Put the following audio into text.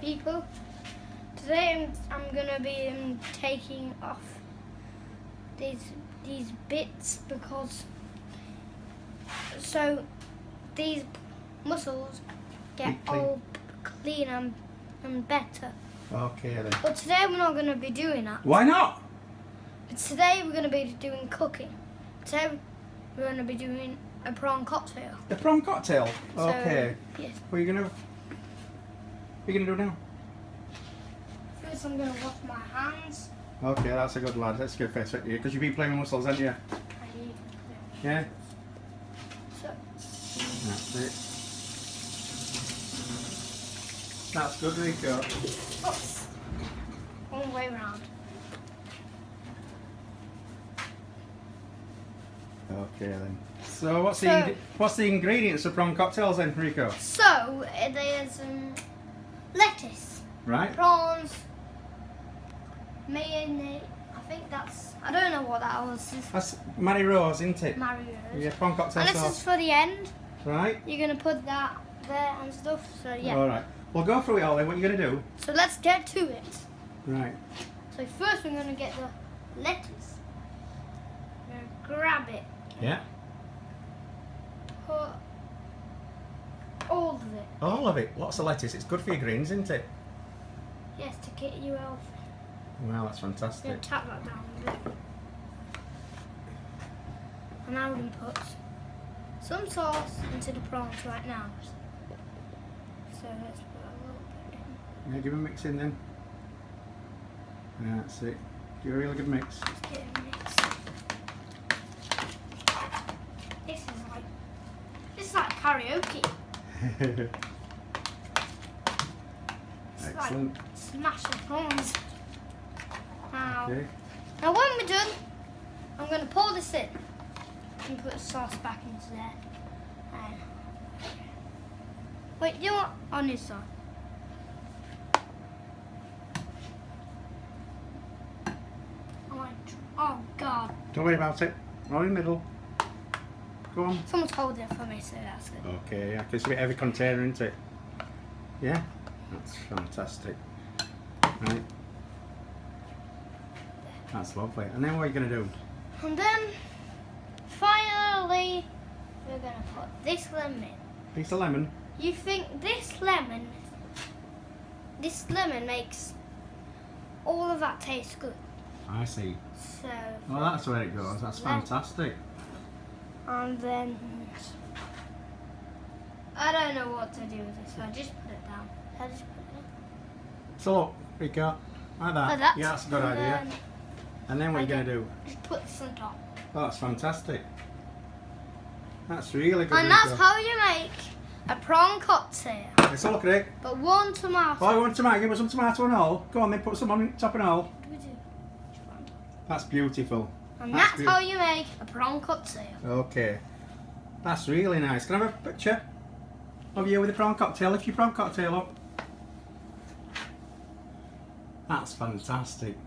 people. Today I'm gonna be taking off these bits because so these mussels get all clean and better. Okay then. But today we're not gonna be doing that. Why not? But today we're gonna be doing cooking. Today we're gonna be doing a prawn cocktail. A prawn cocktail. Okay. So, yes. What are you gonna do now? First I'm gonna wash my hands. Okay, that's a good lad. That's a good face for you because you've been playing with mussels, haven't you? Yeah. So. That's it. That's good, Rico. Oops. Wrong way round. Okay then. So what's the ingredients of prawn cocktails then, Rico? So there's lettuce, Right. prawns, mayonnaise. I don't know what that was. That's Mary Rose, isn't it? Mario's. Yeah, prawn cocktail And this sauce. is for the end. Right. You're gonna put that there and stuff. So yeah. All right. We'll go through it all then. What are you gonna do? So let's get to it. Right. So first we're gonna get the lettuce. We're gonna grab it. Yeah. Put all of it. All of it. Lots of lettuce. It's good for your greens, isn't it? Yes, to get you healthy. Wow, that's I'm fantastic. gonna tap that down a bit. And now we're gonna put some sauce into the prawns right now. So let's put a little bit in. Yeah, give a mix in then. Yeah, that's it. Give a really good mix. Just get it mixed. This is like karaoke. It's Excellent. like smash the prawns. Now, Okay. now when we're done, I'm gonna pour this in and put the sauce back into there. And wait, you know what? On this side. Oh God! Don't worry about it. Right in the middle. Go on. Someone's holding it for me, so that's good. Okay, yeah, it's a bit heavy container, isn't it? Yeah? That's fantastic. Right. That's lovely. And then what are you going to do? And then, finally, we're going to put this lemon in. Piece of lemon. You think this lemon makes all of that taste good. I see. So. Well, that's where it goes. That's fantastic. And then, I don't know what to do with this, so I just put it down. I just put it in. So look, Rico, like that. Like that. Yeah, that's a good idea. And then what are you going to do? Just put this on top. Oh, that's fantastic. That's really good, And Rico. that's how you make a prawn cocktail. Let's have a look at it. But one tomato. Oh, you want tomato? Give us some tomato and all. Go on then, put some on top and all. What do we do? That's beautiful. And that's how you make a prawn cocktail. Okay. That's really nice. Can I have a picture of you with a prawn cocktail? Lift your prawn cocktail up. That's fantastic.